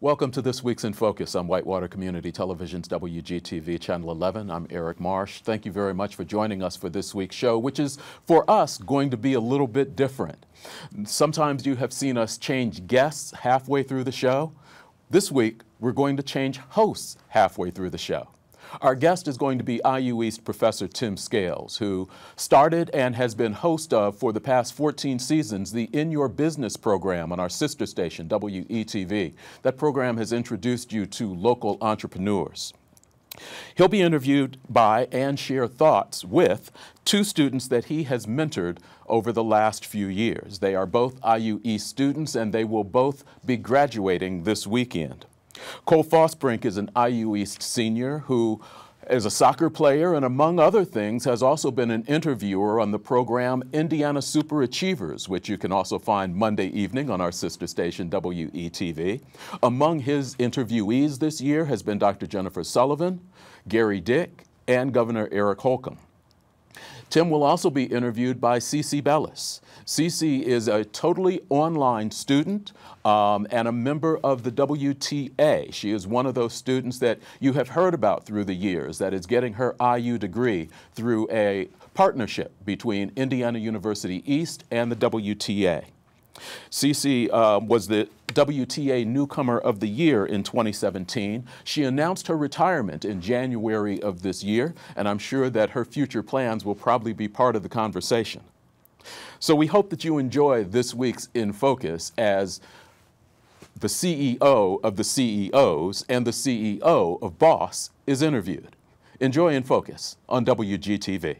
Welcome to this week's In Focus on Whitewater Community Television's WGTV Channel 11. I'm Eric Marsh. Thank you very much for joining us for this week's show, which is, for us, going to be a little bit different. Sometimes you have seen us change guests halfway through the show. This week, we're going to change hosts halfway through the show. Our guest is going to be IU East Professor Tim Scales, who started and has been host of, for the past 14 seasons, the In Your Business program on our sister station, WETV. That program has introduced you to local entrepreneurs. He'll be interviewed by and share thoughts with two students that he has mentored over the last few years. They are both IU East students, and they will both be graduating this weekend. Cole Fosbrink is an IU East senior who is a soccer player and, among other things, has also been an interviewer on the program Indiana Super Achievers, which you can also find Monday evening on our sister station, WETV. Among his interviewees this year has been Dr. Jennifer Sullivan, Gary Dick, and Governor Eric Holcomb. Tim will also be interviewed by CiCi Bellis. CiCi is a totally online student and a member of the WTA. She is one of those students that you have heard about through the years that is getting her IU degree through a partnership between Indiana University East and the WTA. CiCi was the WTA Newcomer of the Year in 2017. She announced her retirement in January of this year, and I'm sure that her future plans will probably be part of the conversation. So we hope that you enjoy this week's In Focus as the CEO of the CEOs and the CEO of Boss is interviewed. Enjoy In Focus on WGTV.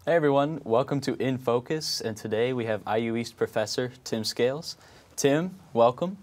Hey everyone, welcome to In Focus, and today we have IU East Professor Tim Scales. Tim, welcome.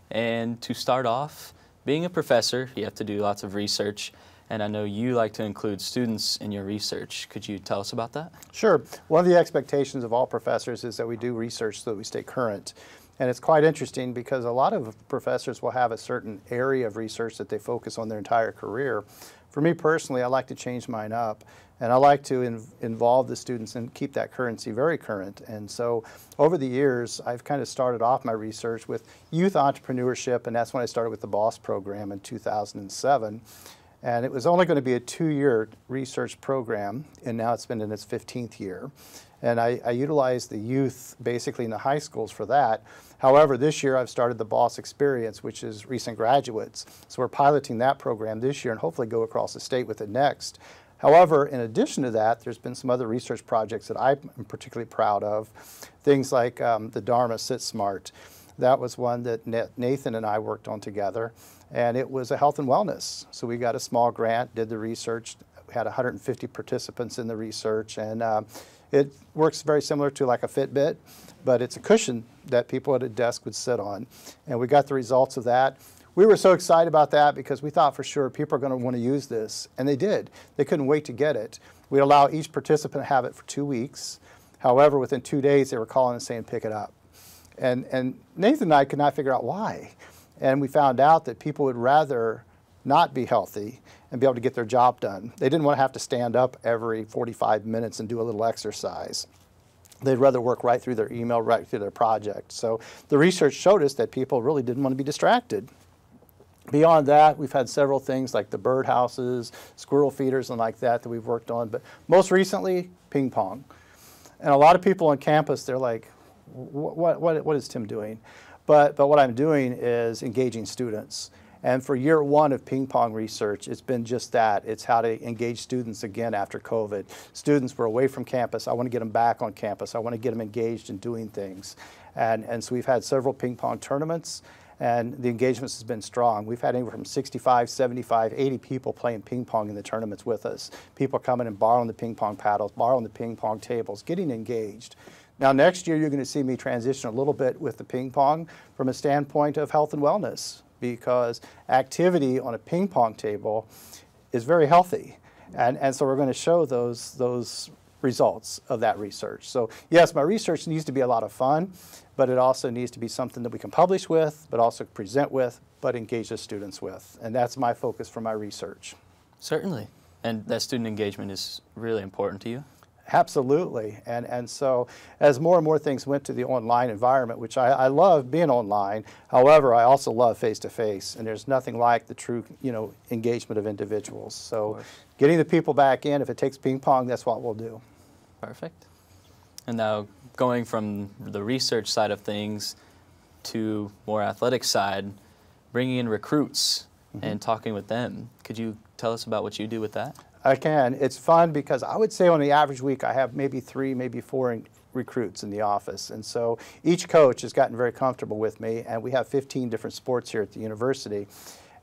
And to start off, being a professor, you have to do lots of research, and I know you like to include students in your research. Could you tell us about that? Sure. One of the expectations of all professors is that we do research so that we stay current. And it's quite interesting because a lot of professors will have a certain area of research that they focus on their entire career. For me personally, I like to change mine up, and I like to involve the students and keep that currency very current. And so over the years, I've kind of started off my research with youth entrepreneurship, and that's when I started with the BOSS program in 2007. And it was only going to be a 2-year research program, and now it's been in its 15th year. And I utilized the youth basically in the high schools for that. However, this year I've started the BOSS Experience, which is recent graduates. So we're piloting that program this year and hopefully go across the state with it next. However, in addition to that, there's been some other research projects that I'm particularly proud of. Things like the Dharma Sit Smart. That was one that Nathan and I worked on together, and it was a health and wellness. So we got a small grant, did the research, we had 150 participants in the research, and it works very similar to like a Fitbit, but it's a cushion that people at a desk would sit on. And we got the results of that. We were so excited about that because we thought for sure people are going to want to use this, and they did. They couldn't wait to get it. We'd allow each participant to have it for 2 weeks. However, within 2 days, they were calling and saying, pick it up. And Nathan and I could not figure out why. And we found out that people would rather not be healthy and be able to get their job done. They didn't want to have to stand up every 45 minutes and do a little exercise. They'd rather work right through their email, right through their project. So the research showed us that people really didn't want to be distracted. Beyond that, we've had several things like the birdhouses, squirrel feeders, and like that we've worked on. But most recently, ping pong. And a lot of people on campus, they're like, what is Tim doing? But what I'm doing is engaging students. And for year 1 of ping pong research, it's been just that. It's how to engage students again after COVID. Students were away from campus. I want to get them back on campus. I want to get them engaged in doing things. And so we've had several ping pong tournaments, and the engagements has been strong. We've had anywhere from 65, 75, 80 people playing ping pong in the tournaments with us. People coming and borrowing the ping pong paddles, borrowing the ping pong tables, getting engaged. Now next year you're going to see me transition a little bit with the ping pong from a standpoint of health and wellness, because activity on a ping pong table is very healthy. And so we're going to show those results of that research. So yes, my research needs to be a lot of fun, but it also needs to be something that we can publish with, but also present with, but engage the students with. And that's my focus for my research. Certainly. And that student engagement is really important to you? Absolutely. And so as more and more things went to the online environment, which I love being online, however, I also love face-to-face, and there's nothing like the true, engagement of individuals. So getting the people back in, if it takes ping pong, that's what we'll do. Perfect. And now going from the research side of things to more athletic side, bringing in recruits and talking with them. Could you tell us about what you do with that? I can. It's fun because I would say on the average week I have maybe 3, maybe 4 recruits in the office. And so each coach has gotten very comfortable with me, and we have 15 different sports here at the university.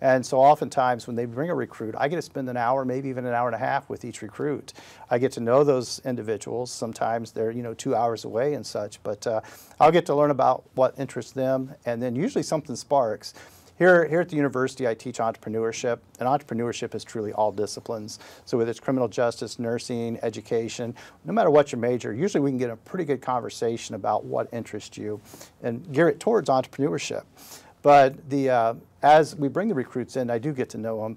And so oftentimes when they bring a recruit, I get to spend an hour, maybe even an hour and a half with each recruit. I get to know those individuals. Sometimes they're 2 hours away and such, but I'll get to learn about what interests them, and then usually something sparks. Here at the university, I teach entrepreneurship, and entrepreneurship is truly all disciplines. So whether it's criminal justice, nursing, education, no matter what your major, usually we can get a pretty good conversation about what interests you and gear it towards entrepreneurship. But as we bring the recruits in, I do get to know them.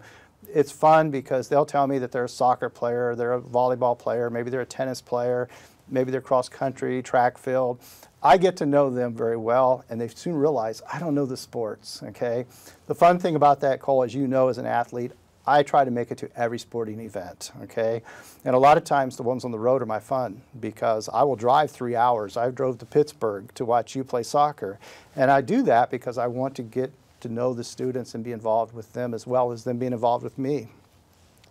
It's fun because they'll tell me that they're a soccer player, they're a volleyball player, maybe they're a tennis player, maybe they're cross country, track field. I get to know them very well, and they soon realize I don't know the sports, okay? The fun thing about that, Cole, as you know as an athlete, I try to make it to every sporting event, okay? And a lot of times the ones on the road are my fun because I will drive 3 hours. I drove to Pittsburgh to watch you play soccer. And I do that because I want to get to know the students and be involved with them as well as them being involved with me.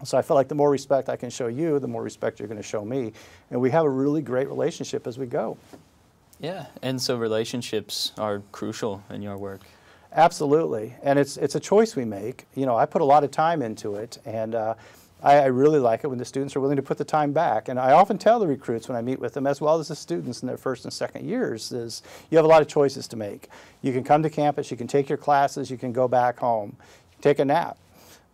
So I feel like the more respect I can show you, the more respect you're going to show me. And we have a really great relationship as we go. Yeah, and so relationships are crucial in your work. Absolutely, and it's a choice we make. I put a lot of time into it, and I really like it when the students are willing to put the time back. And I often tell the recruits when I meet with them, as well as the students in their first and second years, is you have a lot of choices to make. You can come to campus, you can take your classes, you can go back home, take a nap.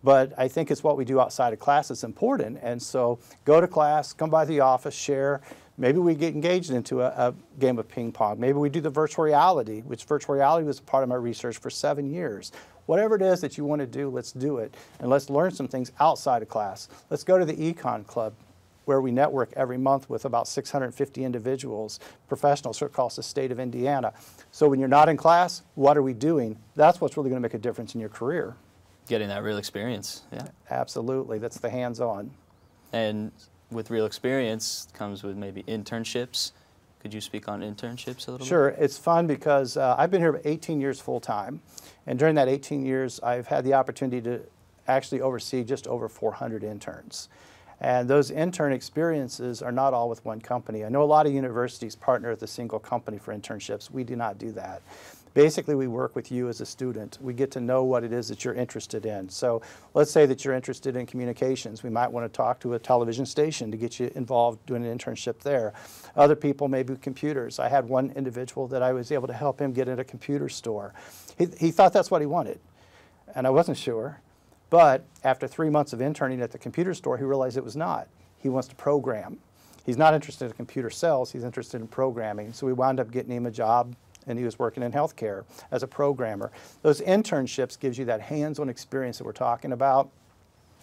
But I think it's what we do outside of class that's important. And so go to class, come by the office, share. Maybe we get engaged into a game of ping pong. Maybe we do the virtual reality, which virtual reality was a part of my research for 7 years. Whatever it is that you want to do, let's do it. And let's learn some things outside of class. Let's go to the Econ Club, where we network every month with about 650 individuals, professionals across the state of Indiana. So when you're not in class, what are we doing? That's what's really going to make a difference in your career. Getting that real experience, yeah. Absolutely, that's the hands-on. And with real experience comes with maybe internships. Could you speak on internships a little bit? Sure, it's fun because I've been here 18 years full-time, and during that 18 years I've had the opportunity to actually oversee just over 400 interns. And those intern experiences are not all with one company. I know a lot of universities partner with a single company for internships. We do not do that. Basically, we work with you as a student. We get to know what it is that you're interested in. So let's say that you're interested in communications. We might want to talk to a television station to get you involved doing an internship there. Other people may be computers. I had one individual that I was able to help him get in a computer store. He thought that's what he wanted, and I wasn't sure. But after 3 months of interning at the computer store, he realized it was not. He wants to program. He's not interested in computer sales. He's interested in programming. So we wound up getting him a job, and he was working in healthcare as a programmer. Those internships gives you that hands-on experience that we're talking about.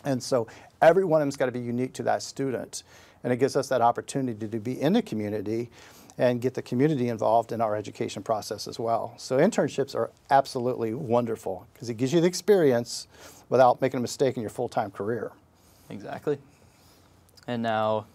And so every one of them's got to be unique to that student. And it gives us that opportunity to be in the community and get the community involved in our education process as well. So internships are absolutely wonderful because it gives you the experience without making a mistake in your full-time career. Exactly. And now,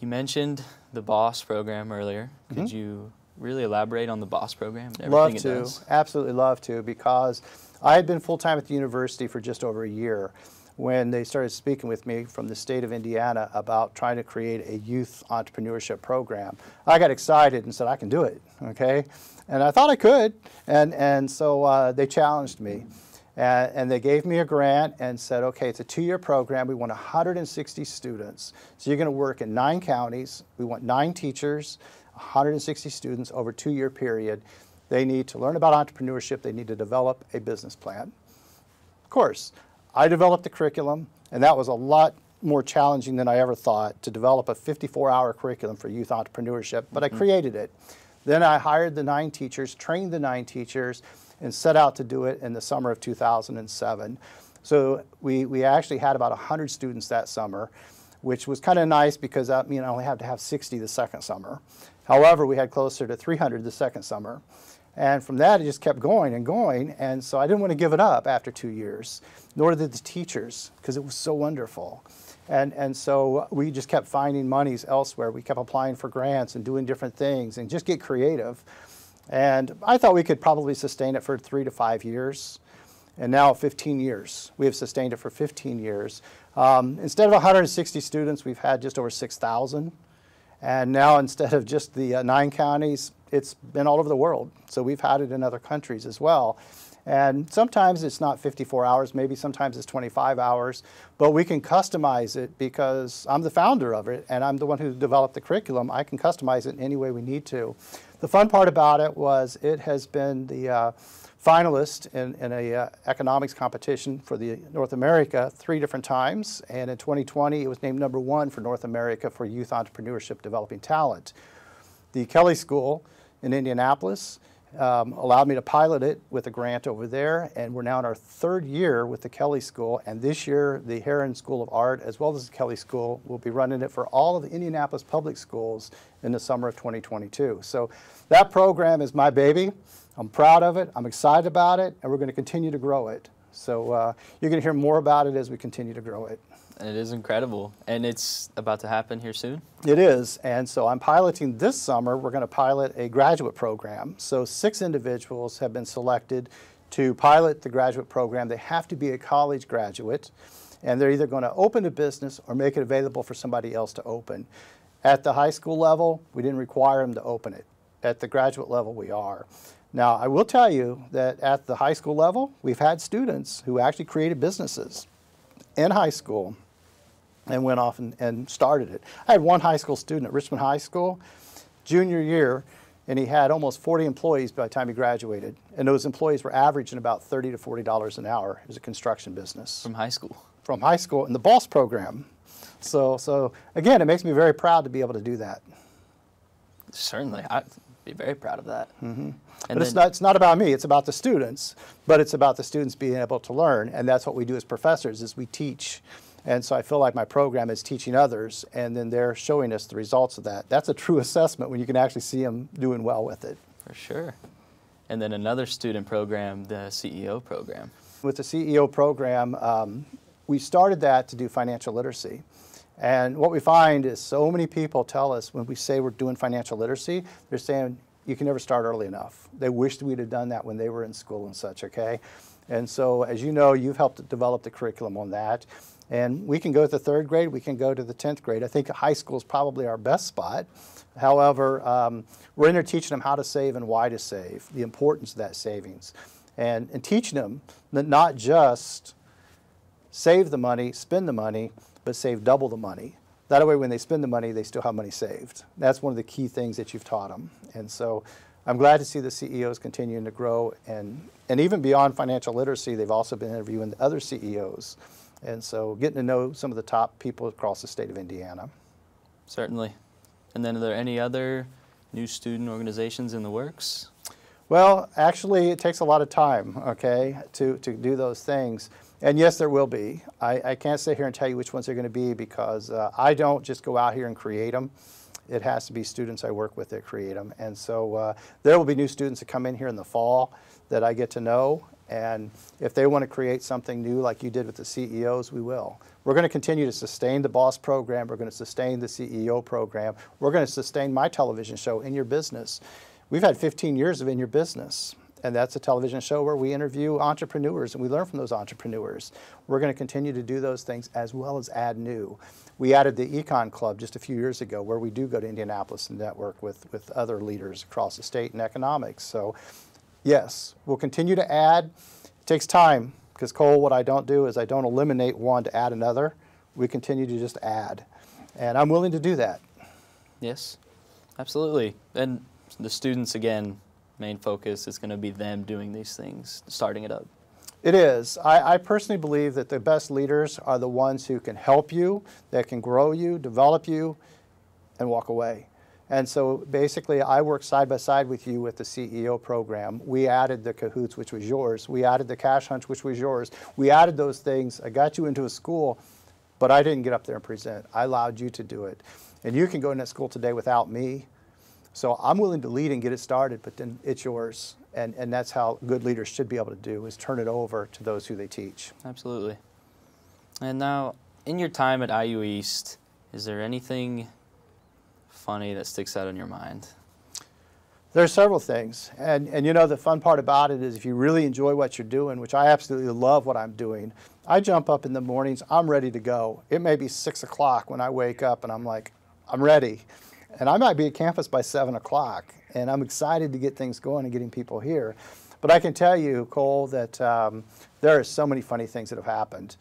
you mentioned the BOSS program earlier. Could you really elaborate on the BOSS program and everything it does? Absolutely love to, because I had been full-time at the university for just over a year when they started speaking with me from the state of Indiana about trying to create a youth entrepreneurship program. I got excited and said, I can do it, okay? And I thought I could, and so they challenged me. And they gave me a grant and said, okay, it's a 2-year program. We want 160 students. So you're going to work in 9 counties. We want 9 teachers, 160 students over a 2-year period. They need to learn about entrepreneurship. They need to develop a business plan. Of course, I developed the curriculum, and that was a lot more challenging than I ever thought, to develop a 54-hour curriculum for youth entrepreneurship, but I created it. Then I hired the 9 teachers, trained the 9 teachers, and set out to do it in the summer of 2007. So we actually had about 100 students that summer, which was kind of nice because that meant I only had to have 60 the second summer. However, we had closer to 300 the second summer. And from that, it just kept going, and so I didn't want to give it up after 2 years, nor did the teachers, because it was so wonderful. And so we just kept finding monies elsewhere. We kept applying for grants and doing different things and just get creative. And I thought we could probably sustain it for 3 to 5 years. And now 15 years. We have sustained it for 15 years. Instead of 160 students, we've had just over 6,000. And now instead of just the 9 counties, it's been all over the world. So we've had it in other countries as well. And sometimes it's not 54 hours, maybe sometimes it's 25 hours, but we can customize it because I'm the founder of it and I'm the one who developed the curriculum. I can customize it in any way we need to. The fun part about it was it has been the finalist in a economics competition for the North America 3 different times, and in 2020 it was named #1 for North America for youth entrepreneurship developing talent. The Kelley School in Indianapolis allowed me to pilot it with a grant over there, and we're now in our 3rd year with the Kelley School, and this year the Heron School of Art as well as the Kelley School will be running it for all of the Indianapolis public schools in the summer of 2022. So that program is my baby. I'm proud of it, I'm excited about it, and we're going to continue to grow it. So you're going to hear more about it as we continue to grow it. And it is incredible. And it's about to happen here soon? It is. And so I'm piloting this summer. We're going to pilot a graduate program. So 6 individuals have been selected to pilot the graduate program. They have to be a college graduate, and they're either going to open a business or make it available for somebody else to open. At the high school level, we didn't require them to open it. At the graduate level, we are. Now, I will tell you that at the high school level, we've had students who actually created businesses in high school and went off and started it. I had one high school student at Richmond High School, junior year, and he had almost 40 employees by the time he graduated. And those employees were averaging about $30 to $40 an hour. It was a construction business. From high school? From high school in the BOSS program. So again, it makes me very proud to be able to do that. Certainly. I'd be very proud of that. Mm-hmm. But it's not about me, it's about the students, but it's about the students being able to learn, and that's what we do as professors, is we teach. And so I feel like my program is teaching others, and then they're showing us the results of that. That's a true assessment when you can actually see them doing well with it. For sure. And then another student program, the CEO program. With the CEO program, we started that to do financial literacy. And what we find is so many people tell us when we say we're doing financial literacy, they're saying, you can never start early enough. They wished we'd have done that when they were in school and such, okay? And so, as you know, you've helped develop the curriculum on that. And we can go to the 3rd grade, we can go to the 10th grade. I think high school is probably our best spot. However, we're in there teaching them how to save and why to save, the importance of that savings. And teaching them that not just save the money, spend the money, but save double the money. That way when they spend the money, they still have money saved. That's one of the key things that you've taught them. And so I'm glad to see the CEOs continuing to grow. And even beyond financial literacy, they've also been interviewing other CEOs. And so getting to know some of the top people across the state of Indiana. Certainly. And then are there any other new student organizations in the works? Well, actually, it takes a lot of time, okay, to do those things. And yes, there will be. I can't sit here and tell you which ones they're going to be because I don't just go out here and create them. It has to be students I work with that create them. And so there will be new students that come in here in the fall that I get to know. And if they want to create something new like you did with the CEOs, we will. We're going to continue to sustain the BOSS program. We're going to sustain the CEO program. We're going to sustain my television show, In Your Business. We've had 15 years of In Your Business. And that's a television show where we interview entrepreneurs and we learn from those entrepreneurs. We're going to continue to do those things as well as add new. We added the Econ Club just a few years ago where we do go to Indianapolis and network with other leaders across the state in economics. So yes, we'll continue to add. It takes time. Because Cole, what I don't do is I don't eliminate one to add another. We continue to just add. And I'm willing to do that. Yes, absolutely. And the students, again, main focus is going to be them doing these things, starting it up. It is. I personally believe that the best leaders are the ones who can help you, that can grow you, develop you, and walk away. And so basically I work side by side with you with the CEO program. We added the Cahoots, which was yours. We added the Cash Hunch, which was yours. We added those things. I got you into a school, but I didn't get up there and present. I allowed you to do it. And you can go in that school today without me. So I'm willing to lead and get it started, but then it's yours. And that's how good leaders should be able to do, is turn it over to those who they teach. Absolutely. And now, in your time at IU East, is there anything funny that sticks out in your mind? There's several things. And you know, the fun part about it is if you really enjoy what you're doing, which I absolutely love what I'm doing, I jump up in the mornings, I'm ready to go. It may be 6 o'clock when I wake up and I'm like, I'm ready. And I might be at campus by 7 o'clock. And I'm excited to get things going and getting people here. But I can tell you, Cole, that there are so many funny things that have happened.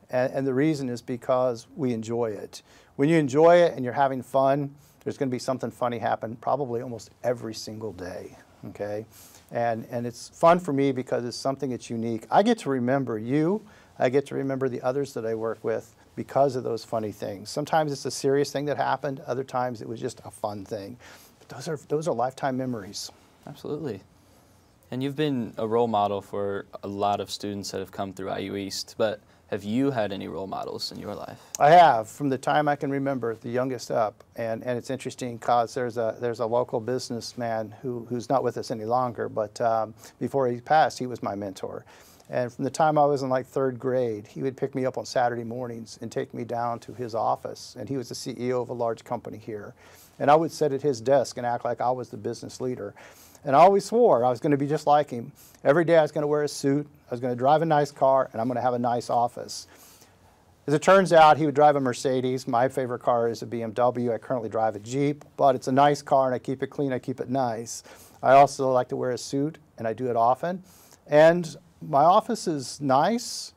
And the reason is because we enjoy it. When you enjoy it and you're having fun, there's going to be something funny happen probably almost every single day, okay? And it's fun for me because it's something that's unique. I get to remember you. I get to remember the others that I work with because of those funny things. Sometimes it's a serious thing that happened. Other times it was just a fun thing. But those are lifetime memories. Absolutely. And you've been a role model for a lot of students that have come through IU East, but have you had any role models in your life? I have, from the time I can remember, the youngest up. And it's interesting because there's a local businessman who's not with us any longer, but before he passed, he was my mentor. And from the time I was in like 3rd grade, he would pick me up on Saturday mornings and take me down to his office. And he was the CEO of a large company here. And I would sit at his desk and act like I was the business leader. And I always swore I was going to be just like him. Every day I was going to wear a suit, I was going to drive a nice car, and I'm going to have a nice office. As it turns out, he would drive a Mercedes. My favorite car is a BMW. I currently drive a Jeep, but it's a nice car, and I keep it clean, I keep it nice. I also like to wear a suit, and I do it often. And my office is nice,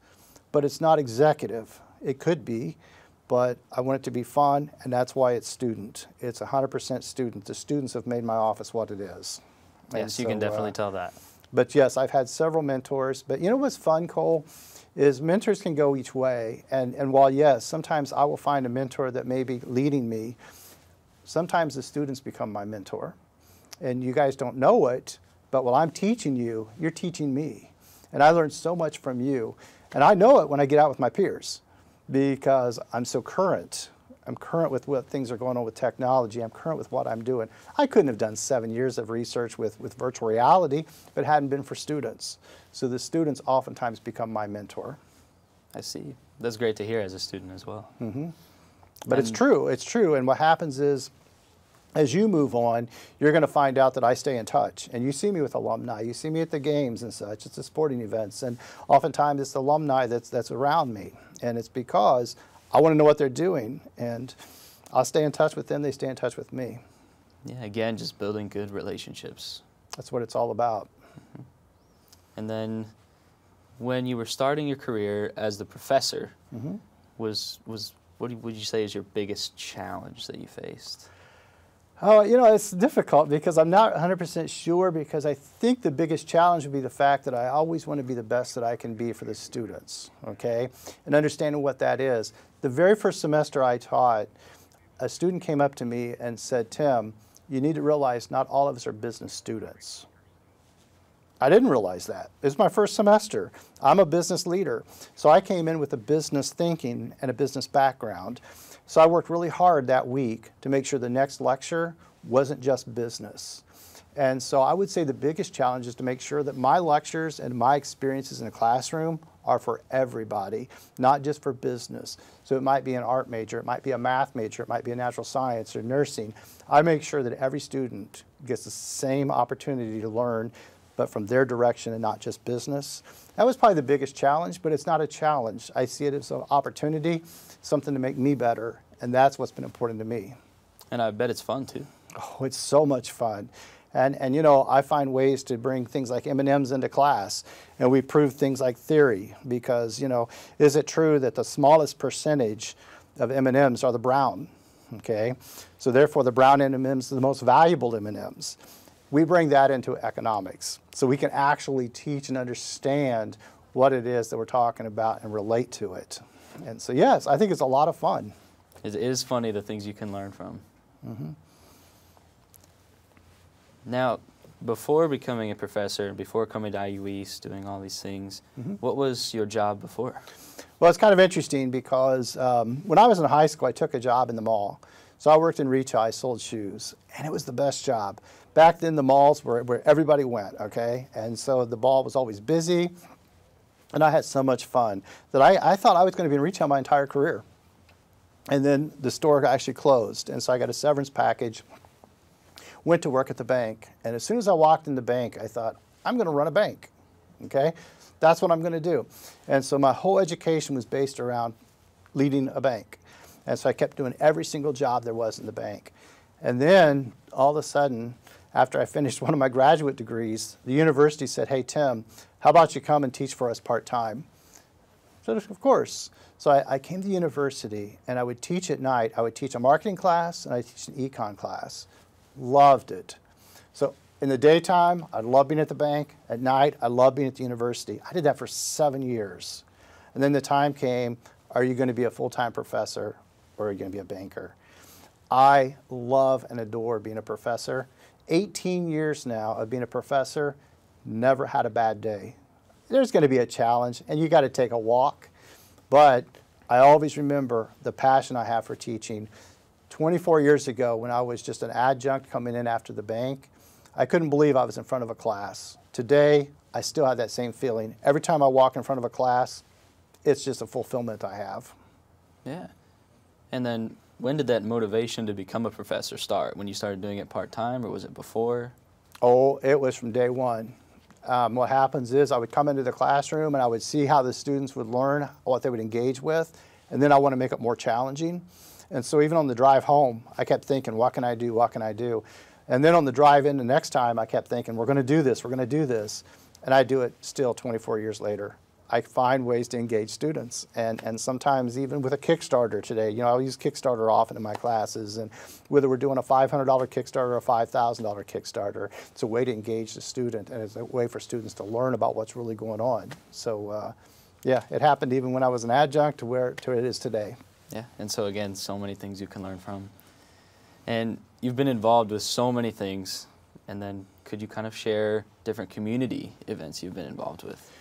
but it's not executive. It could be, but I want it to be fun, and that's why it's student. It's 100% student. The students have made my office what it is. Yes, you can definitely tell that. But yes, I've had several mentors. But you know what's fun, Cole, is mentors can go each way. And while, yes, sometimes I will find a mentor that may be leading me, sometimes the students become my mentor. And you guys don't know it, but while I'm teaching you, you're teaching me. And I learned so much from you. And I know it when I get out with my peers because I'm so current. I'm current with what things are going on with technology. I'm current with what I'm doing. I couldn't have done 7 years of research with virtual reality if it hadn't been for students. So the students oftentimes become my mentor. I see. That's great to hear as a student as well. Mm-hmm. But it's true. It's true. And what happens is, as you move on, you're going to find out that I stay in touch. And you see me with alumni. You see me at the games and such. It's the sporting events. And oftentimes it's the alumni that's around me. And it's because I want to know what they're doing, and I'll stay in touch with them. They stay in touch with me. Yeah, again, just building good relationships. That's what it's all about. Mm-hmm. And then when you were starting your career as the professor, Mm-hmm. what would you say is your biggest challenge that you faced? Oh, you know, it's difficult because I'm not 100% sure, because I think the biggest challenge would be the fact that I always want to be the best that I can be for the students, okay? And understanding what that is. The very first semester I taught, a student came up to me and said, Tim, you need to realize not all of us are business students. I didn't realize that. It was my first semester. I'm a business leader. So I came in with a business thinking and a business background. So I worked really hard that week to make sure the next lecture wasn't just business. And so I would say the biggest challenge is to make sure that my lectures and my experiences in the classroom are for everybody, not just for business. So it might be an art major, it might be a math major, it might be a natural science or nursing. I make sure that every student gets the same opportunity to learn, but from their direction and not just business. That was probably the biggest challenge, but it's not a challenge. I see it as an opportunity, something to make me better, and that's what's been important to me. And I bet it's fun too. Oh, it's so much fun. And you know, I find ways to bring things like M&Ms into class, and we prove things like theory, because, you know, is it true that the smallest percentage of M&Ms are the brown? Okay, so therefore the brown M&Ms are the most valuable M&Ms. We bring that into economics, so we can actually teach and understand what it is that we're talking about and relate to it. And so yes, I think it's a lot of fun. It is funny the things you can learn from. Mm-hmm. Now, before becoming a professor, before coming to IU East, doing all these things, what was your job before? Well, it's kind of interesting because when I was in high school, I took a job in the mall. So I worked in retail, I sold shoes, and it was the best job. Back then, the malls were where everybody went, okay? And so the mall was always busy, and I had so much fun that I thought I was going to be in retail my entire career. And then the store actually closed, and so I got a severance package, went to work at the bank, and as soon as I walked in the bank, I thought, I'm going to run a bank, okay? That's what I'm going to do. And so my whole education was based around leading a bank. And so I kept doing every single job there was in the bank. And then, all of a sudden, after I finished one of my graduate degrees, the university said, hey, Tim, how about you come and teach for us part-time? I said, of course. So I came to the university, and I would teach at night. I would teach a marketing class, and I would teach an econ class. Loved it. So in the daytime, I loved being at the bank. At night, I loved being at the university. I did that for 7 years. And then the time came, are you going to be a full-time professor or are you going to be a banker? I love and adore being a professor. 18 years now of being a professor, never had a bad day. There's going to be a challenge, and you got to take a walk. But I always remember the passion I have for teaching. 24 years ago, when I was just an adjunct coming in after the bank, I couldn't believe I was in front of a class. Today, I still have that same feeling. Every time I walk in front of a class, it's just a fulfillment I have. Yeah. And then when did that motivation to become a professor start? When you started doing it part-time, or was it before? Oh, it was from day one. What happens is I would come into the classroom and I would see how the students would learn, what they would engage with, and then I want to make it more challenging. And so even on the drive home, I kept thinking, what can I do, what can I do? And then on the drive in the next time, I kept thinking, we're going to do this, we're going to do this. And I do it still 24 years later. I find ways to engage students, and sometimes even with a Kickstarter today. You know, I'll use Kickstarter often in my classes, and whether we're doing a $500 Kickstarter or a $5,000 Kickstarter, it's a way to engage the student, and it's a way for students to learn about what's really going on. So, yeah, it happened even when I was an adjunct to where it is today. Yeah, and so again, so many things you can learn from. And you've been involved with so many things, and then could you kind of share different community events you've been involved with?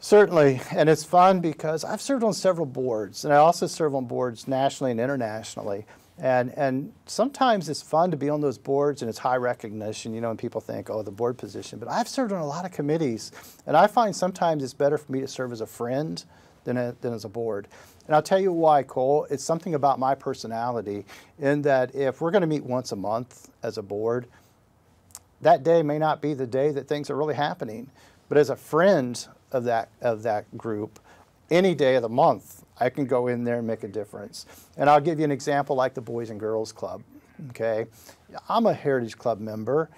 Certainly, and it's fun because I've served on several boards, and I also serve on boards nationally and internationally. And sometimes it's fun to be on those boards, and it's high recognition, you know, and people think, oh, the board position. But I've served on a lot of committees, and I find sometimes it's better for me to serve as a friend than as a board. And I'll tell you why, Cole. It's something about my personality in that if we're going to meet once a month as a board, that day may not be the day that things are really happening. But as a friend of that group, any day of the month, I can go in there and make a difference. And I'll give you an example like the Boys and Girls Club, okay? I'm a Heritage Club member,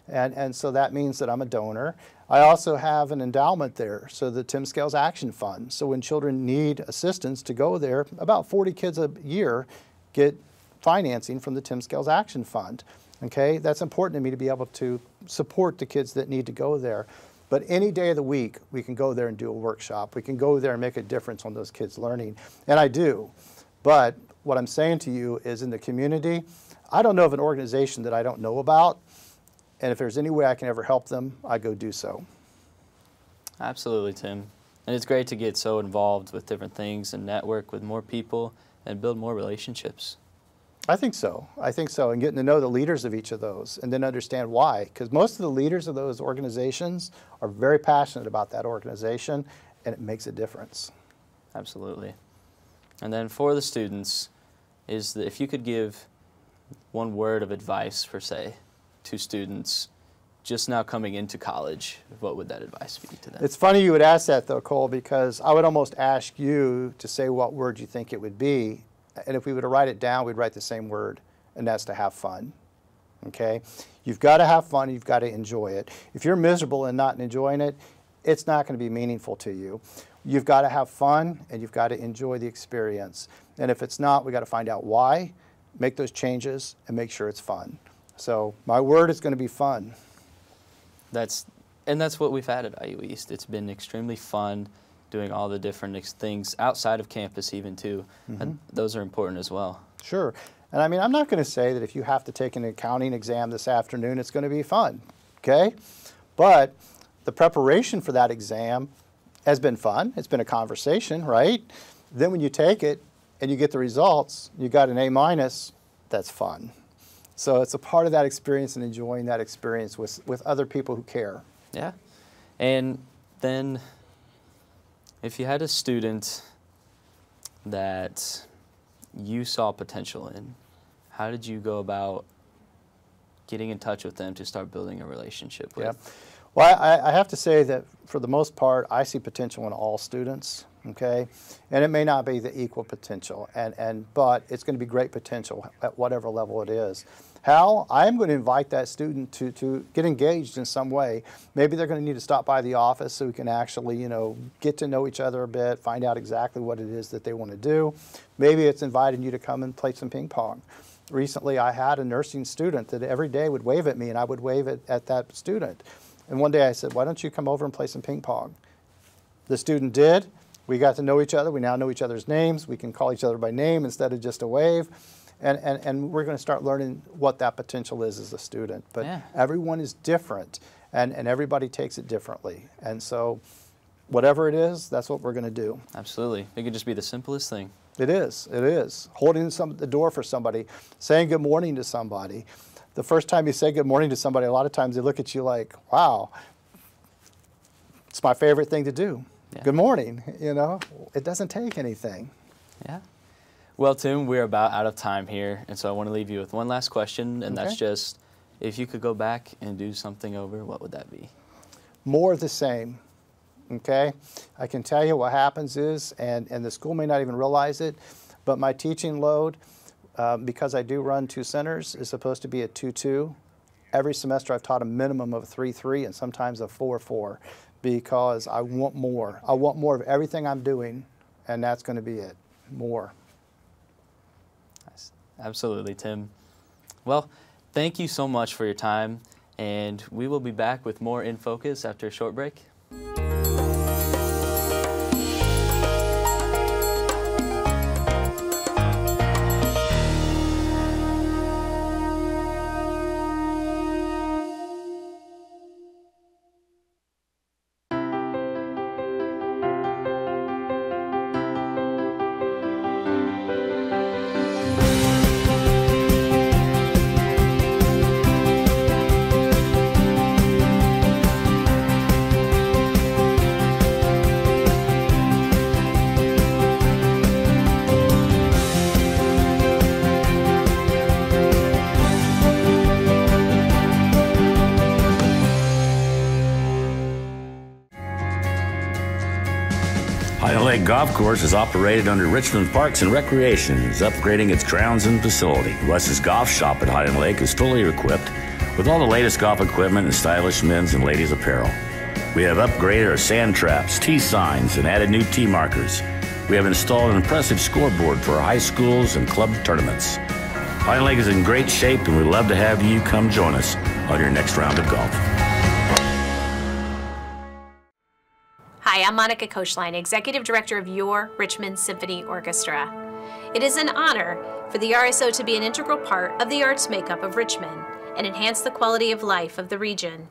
and so that means that I'm a donor. I also have an endowment there, so the Tim Scales Action Fund. So when children need assistance to go there, about 40 kids a year get financing from the Tim Scales Action Fund, okay? That's important to me to be able to support the kids that need to go there. But any day of the week, we can go there and do a workshop. We can go there and make a difference on those kids' learning. And I do. But what I'm saying to you is in the community, I don't know of an organization that I don't know about. And if there's any way I can ever help them, I go do so. Absolutely, Tim. And it's great to get so involved with different things and network with more people and build more relationships. I think so. I think so. And getting to know the leaders of each of those and then understand why. Because most of the leaders of those organizations are very passionate about that organization, and it makes a difference. Absolutely. And then for the students, is that if you could give one word of advice, per se, to students just now coming into college, what would that advice be to them? It's funny you would ask that, though, Cole, because I would almost ask you to say what word you think it would be. And if we were to write it down, we'd write the same word, and that's to have fun, okay? You've got to have fun, you've got to enjoy it. If you're miserable and not enjoying it, it's not going to be meaningful to you. You've got to have fun and you've got to enjoy the experience. And if it's not, we got to find out why, make those changes, and make sure it's fun. So my word is going to be fun. That's what we've had at IU East. It's been extremely fun doing all the different things outside of campus even too. And those are important as well. Sure. And I mean, I'm not going to say that if you have to take an accounting exam this afternoon, it's going to be fun, okay? But the preparation for that exam has been fun. It's been a conversation, right? Then when you take it and you get the results, you got an A-, that's fun. So it's a part of that experience and enjoying that experience with other people who care. Yeah. And then if you had a student that you saw potential in, how did you go about getting in touch with them to start building a relationship with? Yeah. Well, I have to say that for the most part, I see potential in all students, okay? And it may not be the equal potential, but it's going to be great potential at whatever level it is. How? I'm going to invite that student to get engaged in some way. Maybe they're going to need to stop by the office so we can actually, get to know each other a bit, find out exactly what it is that they want to do. Maybe it's inviting you to come and play some ping pong. Recently, I had a nursing student that every day would wave at me, and I would wave at that student. And one day I said, why don't you come over and play some ping pong? The student did. We got to know each other. We now know each other's names. We can call each other by name instead of just a wave. And we're going to start learning what that potential is as a student. But yeah, everyone is different, and everybody takes it differently. And so whatever it is, that's what we're going to do. Absolutely. It could just be the simplest thing. It is. It is. Holding the door for somebody, saying good morning to somebody. The first time you say good morning to somebody, a lot of times they look at you like, wow, it's my favorite thing to do. Yeah. Good morning, It doesn't take anything. Yeah. Well, Tim, we're about out of time here, and so I want to leave you with one last question, and that's just, if you could go back and do something over, what would that be? More of the same, okay? I can tell you what happens is, and the school may not even realize it, but my teaching load, because I do run 2 centers, is supposed to be a 2-2. Every semester I've taught a minimum of 3-3 and sometimes a 4-4 because I want more. I want more of everything I'm doing, and that's going to be it, more. Absolutely, Tim. Well, thank you so much for your time, and we will be back with more In Focus after a short break. Golf course is operated under Richmond Parks and Recreation, is upgrading its grounds and facility. Wes's Golf Shop at Highland Lake is fully equipped with all the latest golf equipment and stylish men's and ladies apparel. We have upgraded our sand traps, tee signs, and added new tee markers. We have installed an impressive scoreboard for our high schools and club tournaments. Highland Lake is in great shape, and we'd love to have you come join us on your next round of golf. Hi, I'm Monica Koschlein, Executive Director of your Richmond Symphony Orchestra. It is an honor for the RSO to be an integral part of the arts makeup of Richmond and enhance the quality of life of the region.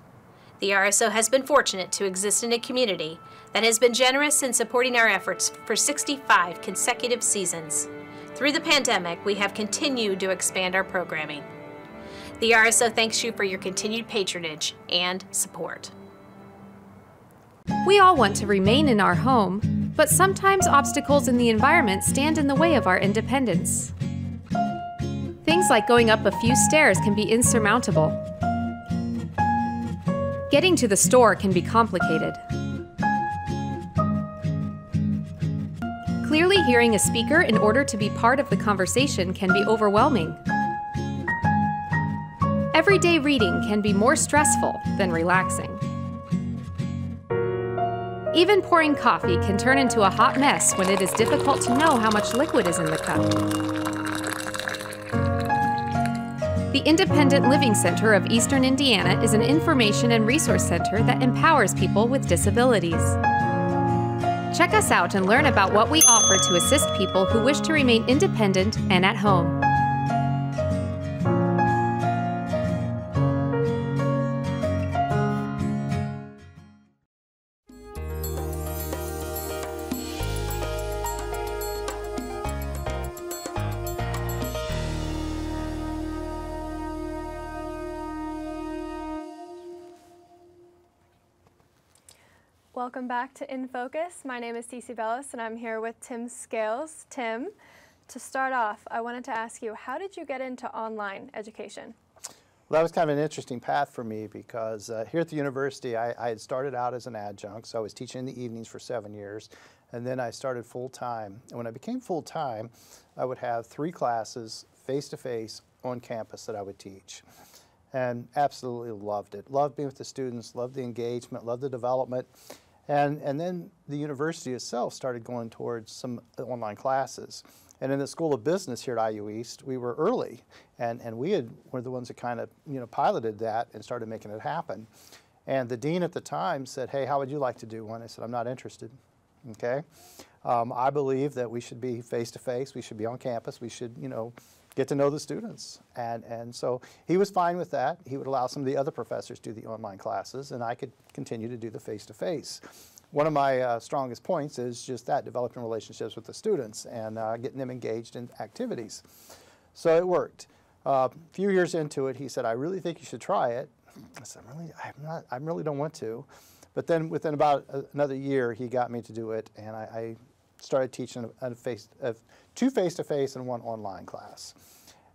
The RSO has been fortunate to exist in a community that has been generous in supporting our efforts for 65 consecutive seasons. Through the pandemic, we have continued to expand our programming. The RSO thanks you for your continued patronage and support. We all want to remain in our home, but sometimes obstacles in the environment stand in the way of our independence. Things like going up a few stairs can be insurmountable. Getting to the store can be complicated. Clearly hearing a speaker in order to be part of the conversation can be overwhelming. everyday reading can be more stressful than relaxing. Even pouring coffee can turn into a hot mess when it is difficult to know how much liquid is in the cup. The Independent Living Center of Eastern Indiana is an information and resource center that empowers people with disabilities. Check us out and learn about what we offer to assist people who wish to remain independent and at home. Welcome back to In Focus. My name is CiCi Bellis and I'm here with Tim Scales. Tim, to start off, I wanted to ask you, how did you get into online education? Well, that was kind of an interesting path for me because here at the university, I had started out as an adjunct, so I was teaching in the evenings for 7 years, and then I started full-time. And when I became full-time, I would have 3 classes face-to-face on campus that I would teach. And absolutely loved it. Loved being with the students, loved the engagement, loved the development. And then the university itself started going towards some online classes. And in the School of Business here at IU East, we were early, and were the ones that kind of piloted that and started making it happen. And the dean at the time said, "Hey, how would you like to do one?" I said, "I'm not interested." Okay, I believe that we should be face to face. We should be on campus. We should get to know the students. And so he was fine with that. He would allow some of the other professors to do the online classes, and I could continue to do the face-to-face. One of my strongest points is just that, developing relationships with the students and getting them engaged in activities. So it worked. A few years into it, he said, "I really think you should try it." I said, I really don't want to. But then within about another year, he got me to do it, and I started teaching 2 face-to-face and 1 online class.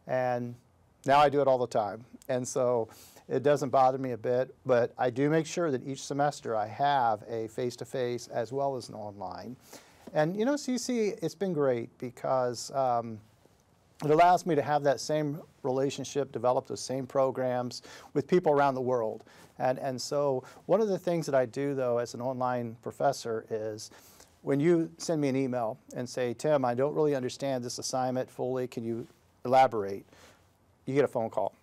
And now I do it all the time. And so it doesn't bother me a bit, but I do make sure that each semester I have a face-to-face as well as an online. And CiCi, it's been great because it allows me to have that same relationship, develop those same programs with people around the world. And so one of the things that I do, though, as an online professor is when you send me an email and say, "Tim, I don't really understand this assignment fully, can you elaborate?" You get a phone call.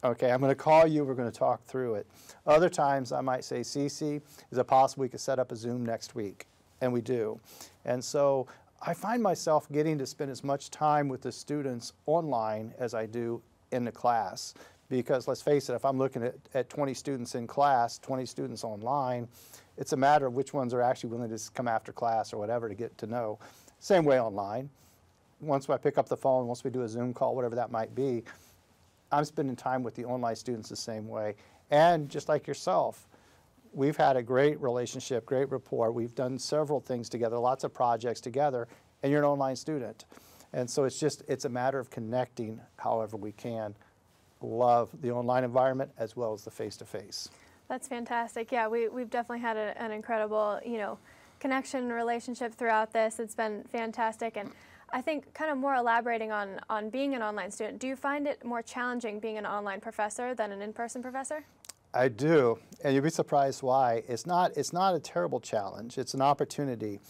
Okay, I'm going to call you, we're going to talk through it. Other times I might say, "CiCi, is it possible we could set up a Zoom next week?" And we do. And so I find myself getting to spend as much time with the students online as I do in the class. Because let's face it, if I'm looking at 20 students in class, 20 students online, it's a matter of which ones are actually willing to come after class or whatever to get to know. Same way online. Once I pick up the phone, once we do a Zoom call, whatever that might be, I'm spending time with the online students the same way. And just like yourself, we've had a great relationship, great rapport. We've done several things together, lots of projects together, and you're an online student. And so it's a matter of connecting however we can. Love the online environment as well as the face-to-face. That's fantastic. Yeah, we've definitely had an incredible, connection relationship throughout this. It's been fantastic. And I think kind of more elaborating on being an online student, do you find it more challenging being an online professor than an in-person professor? I do, and you'll be surprised why. It's not a terrible challenge. It's an opportunity.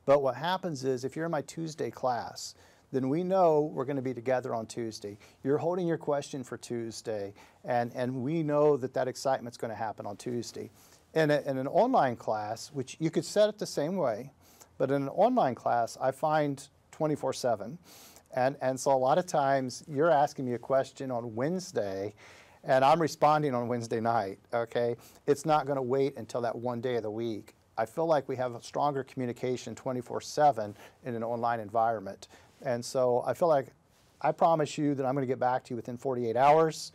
But what happens is if you're in my Tuesday class, then we know we're going to be together on Tuesday. You're holding your question for Tuesday, and we know that excitement's going to happen on Tuesday. In an online class, which you could set it the same way, but in an online class, I find 24/7. And so a lot of times you're asking me a question on Wednesday, and I'm responding on Wednesday night, okay? It's not going to wait until that one day of the week. I feel like we have a stronger communication 24/7 in an online environment. And so I feel like I promise you that I'm going to get back to you within 48 hours.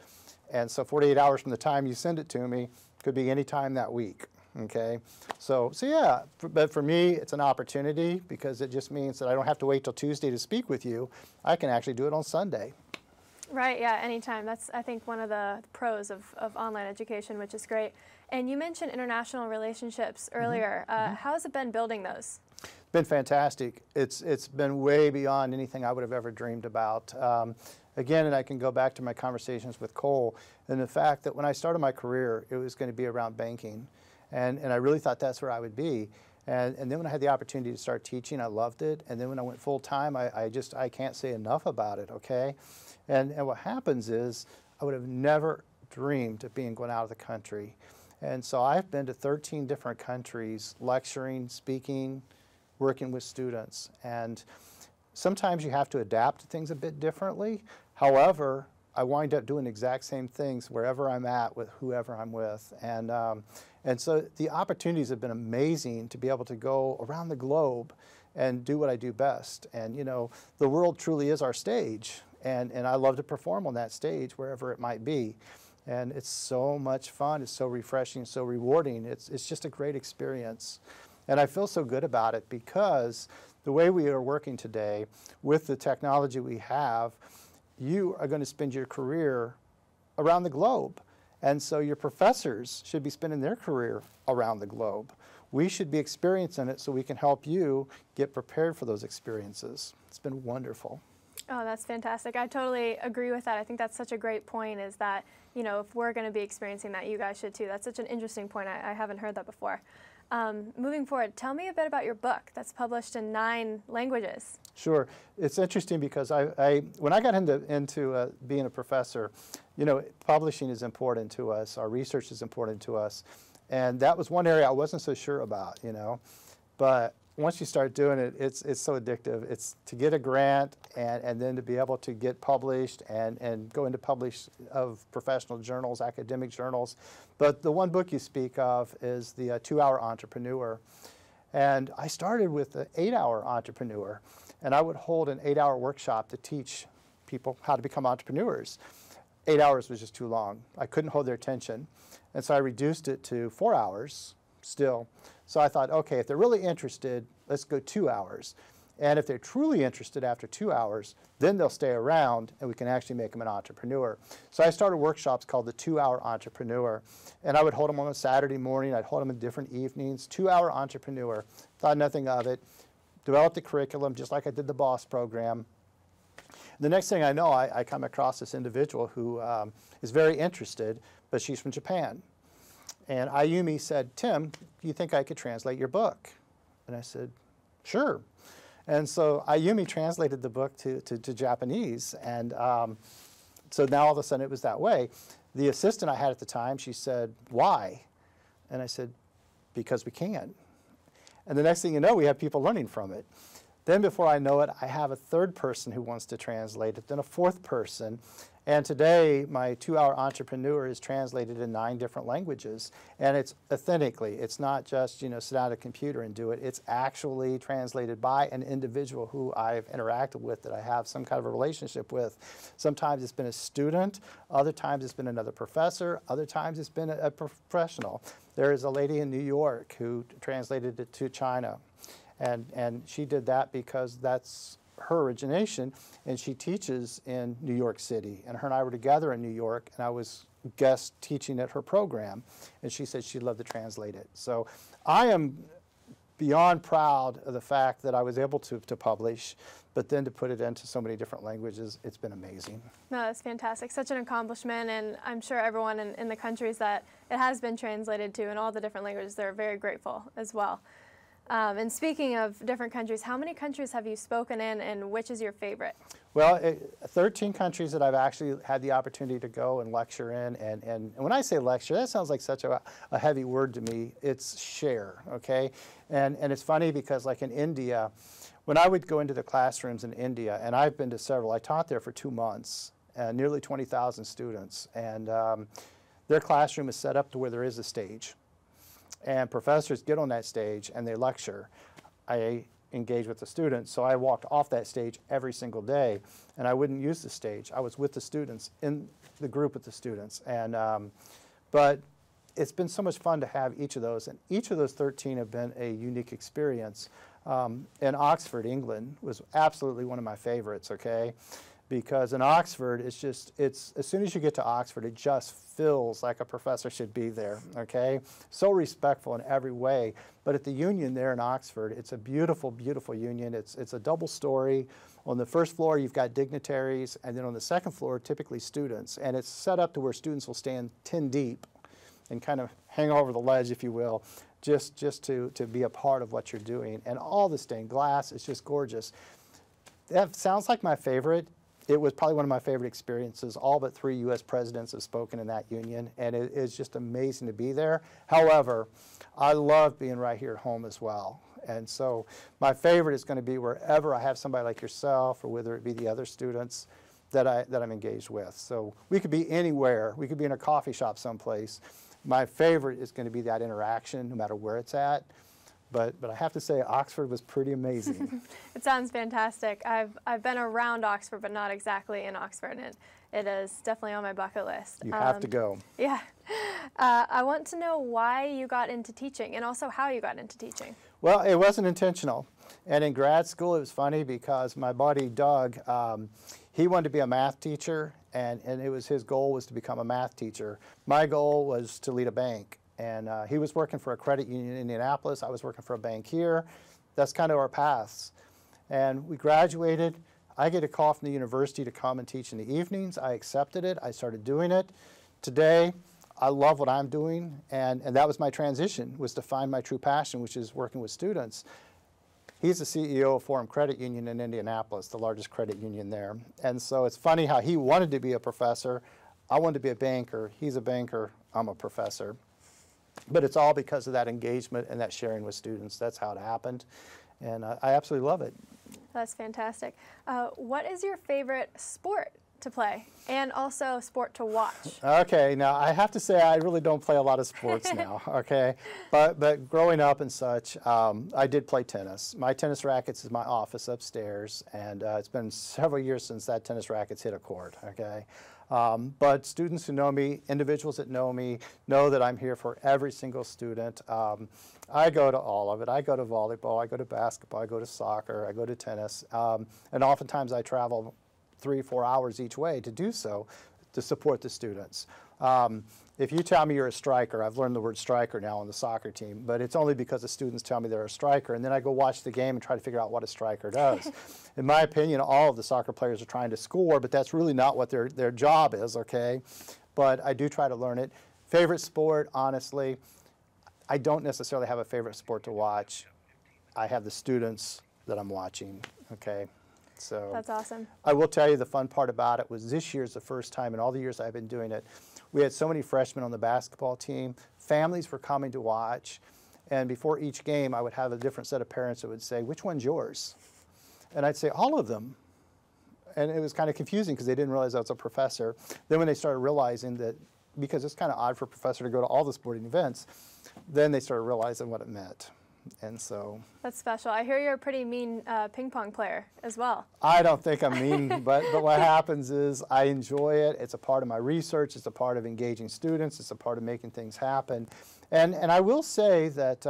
And so 48 hours from the time you send it to me could be any time that week, okay? So yeah, but for me, it's an opportunity because it just means that I don't have to wait till Tuesday to speak with you. I can actually do it on Sunday. Right, yeah, anytime. That's, I think, one of the pros of online education, which is great. And you mentioned international relationships earlier. How has it been building those? It's been fantastic. It's been way beyond anything I would have ever dreamed about. Again, and I can go back to my conversations with Cole, and the fact that when I started my career, it was going to be around banking. And I really thought that's where I would be. And then when I had the opportunity to start teaching, I loved it. And then when I went full time, I can't say enough about it, okay? And what happens is I would have never dreamed of going out of the country. And so I've been to 13 different countries, lecturing, speaking, working with students. And sometimes you have to adapt to things a bit differently. However, I wind up doing the exact same things wherever I'm at with whoever I'm with. And so the opportunities have been amazing to be able to go around the globe and do what I do best. And you know, the world truly is our stage. And I love to perform on that stage wherever it might be. And it's so much fun, it's so refreshing, so rewarding. It's just a great experience. And I feel so good about it because the way we are working today with the technology we have, you are going to spend your career around the globe. And so your professors should be spending their career around the globe. We should be experiencing it so we can help you get prepared for those experiences. It's been wonderful. Oh, that's fantastic. I totally agree with that. I think that's such a great point, is that, you know, if we're going to be experiencing that, you guys should too. That's such an interesting point. I haven't heard that before. Moving forward, tell me a bit about your book that's published in 9 languages. Sure. It's interesting because when I got into being a professor, you know, publishing is important to us. Our research is important to us. And that was one area I wasn't so sure about, you know. But once you start doing it, it's so addictive. It's to get a grant and then to be able to get published and go into publish of professional journals, academic journals. But the one book you speak of is the 2-Hour Entrepreneur. And I started with the 8-Hour Entrepreneur. And I would hold an 8-hour workshop to teach people how to become entrepreneurs. 8 hours was just too long. I couldn't hold their attention. And so I reduced it to 4 hours still. So I thought, okay, if they're really interested, let's go 2 hours. And if they're truly interested after 2 hours, then they'll stay around and we can actually make them an entrepreneur. So I started workshops called the 2-Hour Entrepreneur. And I would hold them on a Saturday morning. I'd hold them in different evenings. 2-Hour Entrepreneur. Thought nothing of it. Developed a curriculum just like I did the BOSS program. The next thing I know, I come across this individual who is very interested, but she's from Japan. And Ayumi said, "Tim, do you think I could translate your book?" And I said, "Sure." And so Ayumi translated the book to Japanese. And so now all of a sudden it was that way. The assistant I had at the time, she said, "Why?" And I said, "Because we can." And the next thing you know, we have people learning from it. Then before I know it, I have a third person who wants to translate it, then a fourth person. And today, my 2-Hour Entrepreneur is translated in 9 different languages. And it's authentically. It's not just, you know, sit down at a computer and do it. It's actually translated by an individual who I've interacted with, that I have some kind of a relationship with. Sometimes it's been a student. Other times it's been another professor. Other times it's been a professional. There is a lady in New York who translated it to China. And she did that because that's her origination, and she teaches in New York City. And her and I were together in New York, and I was guest teaching at her program, and she said she'd love to translate it. So I am beyond proud of the fact that I was able to publish, but then to put it into so many different languages, it's been amazing. No, that's fantastic. Such an accomplishment, and I'm sure everyone in the countries that it has been translated to in all the different languages, they're very grateful as well. And speaking of different countries, how many countries have you spoken in, and which is your favorite? Well, 13 countries that I've actually had the opportunity to go and lecture in. And when I say lecture, that sounds like such a heavy word to me. It's share, okay? And it's funny because, like in India, when I would go into the classrooms in India, and I've been to several, I taught there for 2 months, nearly 20,000 students. And their classroom is set up to where there is a stage. And professors get on that stage and they lecture. I engage with the students, so I walked off that stage every single day, and I wouldn't use the stage. I was with the students, in the group with the students. And but it's been so much fun to have each of those, and each of those 13 have been a unique experience. In Oxford, England, was absolutely one of my favorites, okay? because in Oxford, it's as soon as you get to Oxford, it just feels like a professor should be there, okay? So respectful in every way. But at the Union there in Oxford, it's a beautiful, beautiful Union. It's a double story. On the first floor, you've got dignitaries, and then on the second floor, typically students. And it's set up to where students will stand 10 deep and kind of hang over the ledge, if you will, just to be a part of what you're doing. And all the stained glass is just gorgeous. That sounds like my favorite. It was probably one of my favorite experiences. All but 3 U.S. presidents have spoken in that Union, and it is just amazing to be there. However, I love being right here at home as well. And so my favorite is going to be wherever I have somebody like yourself, or whether it be the other students that I'm engaged with. So we could be anywhere. We could be in a coffee shop someplace. My favorite is going to be that interaction, no matter where it's at. But I have to say, Oxford was pretty amazing. It sounds fantastic. I've been around Oxford, but not exactly in Oxford, and it is definitely on my bucket list. You have to go. Yeah. I want to know why you got into teaching, and also how you got into teaching. Well, it wasn't intentional. And in grad school, it was funny because my buddy Doug, he wanted to be a math teacher, and it was his goal was to become a math teacher. My goal was to lead a bank. And he was working for a credit union in Indianapolis. I was working for a bank here. That's kind of our paths. And we graduated. I get a call from the university to come and teach in the evenings. I accepted it. I started doing it. Today, I love what I'm doing. And that was my transition, was to find my true passion, which is working with students. He's the CEO of Forum Credit Union in Indianapolis, the largest credit union there. And so it's funny how he wanted to be a professor. I wanted to be a banker. He's a banker. I'm a professor. But it's all because of that engagement and that sharing with students. That's how it happened. And I absolutely love it. That's fantastic. What is your favorite sport to play, and also sport to watch? Okay, now I have to say I really don't play a lot of sports now, okay? But growing up and such, I did play tennis. My tennis rackets is my office upstairs, and it's been several years since that tennis racket's hit a court, okay? But students who know me, individuals that know that I'm here for every single student. I go to all of it. I go to volleyball, I go to basketball, I go to soccer, I go to tennis, and oftentimes I travel 3-4 hours each way to do so, to support the students. If you tell me you're a striker, I've learned the word striker now on the soccer team, but it's only because the students tell me they're a striker, and then I go watch the game and try to figure out what a striker does. In my opinion, all of the soccer players are trying to score, but that's really not what their job is, okay? But I do try to learn it. Favorite sport, honestly, I don't necessarily have a favorite sport to watch. I have the students that I'm watching, okay? So that's awesome. I will tell you the fun part about it was this year's the first time in all the years I've been doing it. We had so many freshmen on the basketball team. Families were coming to watch. And before each game, I would have a different set of parents that would say, which one's yours? And I'd say, all of them. And it was kind of confusing because they didn't realize I was a professor. Then when they started realizing that, because it's kind of odd for a professor to go to all the sporting events, then they started realizing what it meant. And so that's special. I hear you're a pretty mean ping pong player as well. I don't think I'm mean, but what happens is I enjoy it. It's a part of my research. It's a part of engaging students. It's a part of making things happen. And I will say that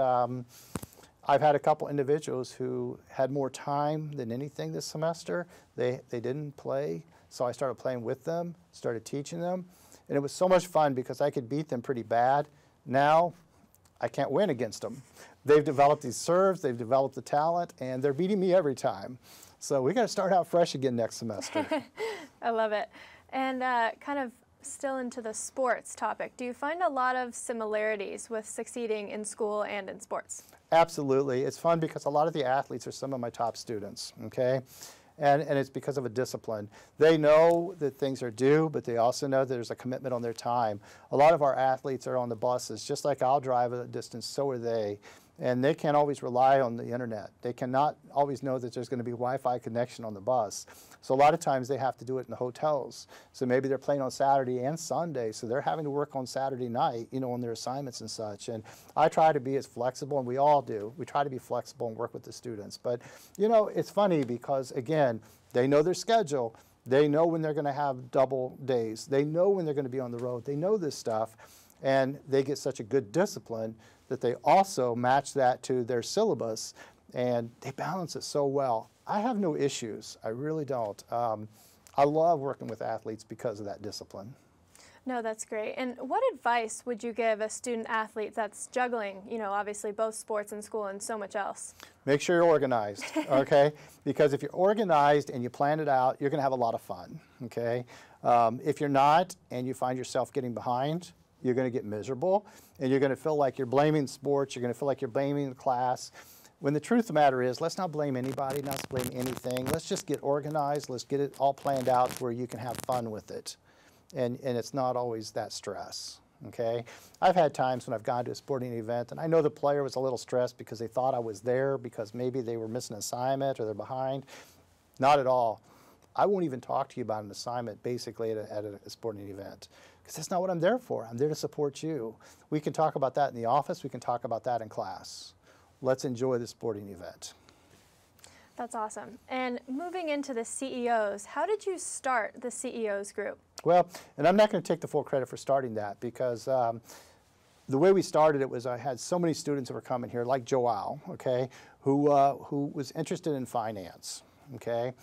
I've had a couple individuals who had more time than anything this semester. They didn't play, so I started playing with them, started teaching them, and it was so much fun because I could beat them pretty bad. Now I can't win against them. They've developed these serves, they've developed the talent, and they're beating me every time. So we got to start out fresh again next semester. I love it. And kind of still into the sports topic, do you find a lot of similarities with succeeding in school and in sports? Absolutely. It's fun because a lot of the athletes are some of my top students, okay? And it's because of a discipline. They know that things are due, but they also know that there's a commitment on their time. A lot of our athletes are on the buses. Just like I'll drive a distance, so are they. And they can't always rely on the internet. They cannot always know that there's going to be Wi-Fi connection on the bus. So a lot of times they have to do it in the hotels. So maybe they're playing on Saturday and Sunday, so they're having to work on Saturday night, you know, on their assignments and such. And I try to be as flexible, and we all do. We try to be flexible and work with the students. But, you know, it's funny because, again, they know their schedule. They know when they're going to have double days. They know when they're going to be on the road. They know this stuff, and they get such a good discipline that they also match that to their syllabus, and they balance it so well. I have no issues. I really don't. I love working with athletes because of that discipline. No, that's great. And what advice would you give a student athlete that's juggling, you know, obviously both sports and school and so much else? Make sure you're organized, okay? Because if you're organized and you plan it out, you're going to have a lot of fun, okay? If you're not and you find yourself getting behind, you're going to get miserable, and you're going to feel like you're blaming sports, you're going to feel like you're blaming the class. When the truth of the matter is, let's not blame anybody, not blame anything. Let's just get organized. Let's get it all planned out to where you can have fun with it. And it's not always that stress, okay? I've had times when I've gone to a sporting event, and I know the player was a little stressed because they thought I was there because maybe they were missing an assignment or they're behind. Not at all. I won't even talk to you about an assignment basically at a sporting event, because that's not what I'm there for. I'm there to support you. We can talk about that in the office. We can talk about that in class. Let's enjoy the sporting event. That's awesome. And moving into the CEOs, how did you start the CEOs group? Well, and I'm not going to take the full credit for starting that, because the way we started it was I had so many students that were coming here, like Joelle, okay, who was interested in finance, okay?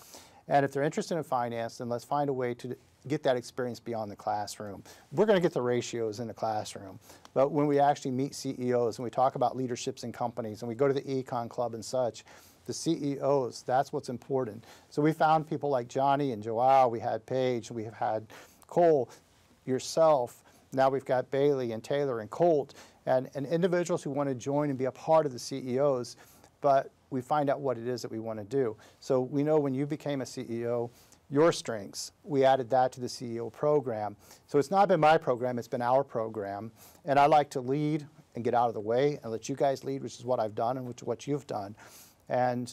And if they're interested in finance, then let's find a way to get that experience beyond the classroom. We're going to get the ratios in the classroom, but when we actually meet CEOs and we talk about leaderships in companies and we go to the econ club and such, the CEOs, that's what's important. So we found people like Johnny and Joelle, we had Paige, we have had Cole, yourself, now we've got Bailey and Taylor and Colt, and individuals who want to join and be a part of the CEOs, but we find out what it is that we want to do. So we know when you became a CEO, your strengths, we added that to the CEO program. So it's not been my program, it's been our program, and I like to lead and get out of the way and let you guys lead, which is what I've done and which is what you've done. And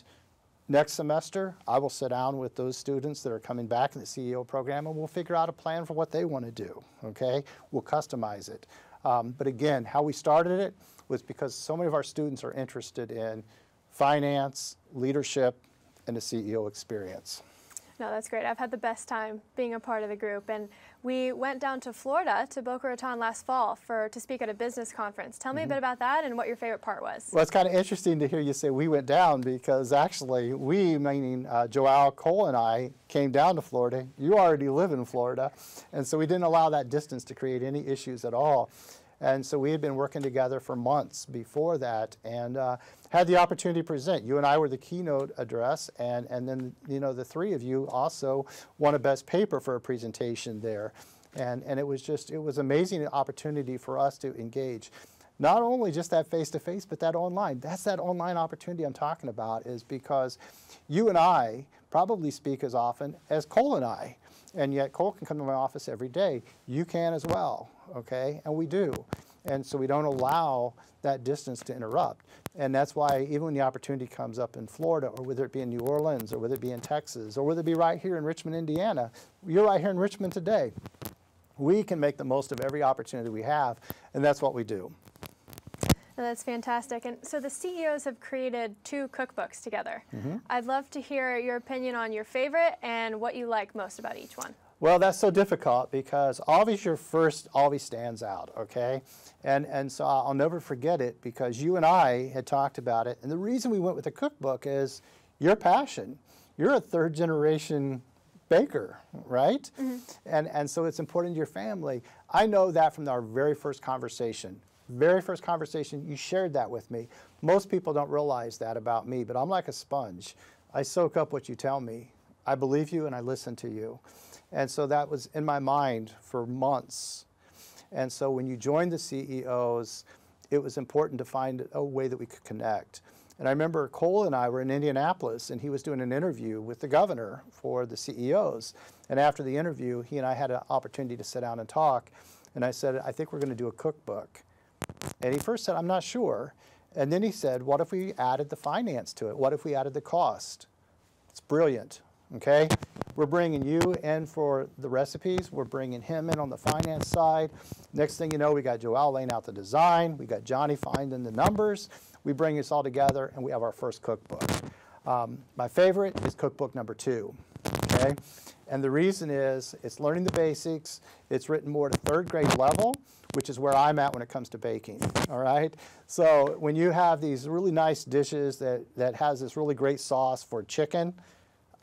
next semester, I will sit down with those students that are coming back in the CEO program, and we'll figure out a plan for what they want to do, okay? We'll customize it. But again, how we started it was because so many of our students are interested in finance, leadership, and the CEO experience. No, that's great. I've had the best time being a part of the group. And we went down to Florida, to Boca Raton last fall to speak at a business conference. Tell me a bit about that and what your favorite part was. Well, it's kind of interesting to hear you say we went down, because actually we, meaning Joelle, Cole, and I, came down to Florida. You already live in Florida, and so we didn't allow that distance to create any issues at all. And so we had been working together for months before that, and had the opportunity to present. You and I were the keynote address, and then, you know, the three of you also won a best paper for a presentation there. And it was amazing opportunity for us to engage. Not only just that face-to-face, but that online. That's that online opportunity I'm talking about, is because you and I probably speak as often as Cole and I. And yet Cole can come to my office every day. You can as well, okay? And we do. And so we don't allow that distance to interrupt. And that's why even when the opportunity comes up in Florida, or whether it be in New Orleans, or whether it be in Texas, or whether it be right here in Richmond, Indiana, you're right here in Richmond today. We can make the most of every opportunity we have, and that's what we do. That's fantastic. And so the CEOs have created 2 cookbooks together. I'd love to hear your opinion on your favorite and what you like most about each one. Well, that's so difficult, because always your first always stands out, okay? And so I'll never forget it, because you and I had talked about it. And the reason we went with the cookbook is your passion. You're a 3rd generation baker, right? And so it's important to your family. I know that from our very first conversation. Very first conversation, you shared that with me. Most people don't realize that about me, but I'm like a sponge. I soak up what you tell me. I believe you and I listen to you. And so that was in my mind for months. And so when you joined the CEOs, it was important to find a way that we could connect. And I remember Cole and I were in Indianapolis, and he was doing an interview with the governor for the CEOs. And after the interview, he and I had an opportunity to sit down and talk. And I said, I think we're going to do a cookbook. And he first said, I'm not sure. And then he said, what if we added the finance to it? What if we added the cost? It's brilliant, okay? We're bringing you in for the recipes. We're bringing him in on the finance side. Next thing you know, we got Joelle laying out the design. We got Johnny finding the numbers. We bring this all together, and we have our first cookbook. My favorite is cookbook number 2, okay? And the reason is it's learning the basics. It's written more to 3rd grade level, which is where I'm at when it comes to baking, all right? So when you have these really nice dishes that has this really great sauce for chicken,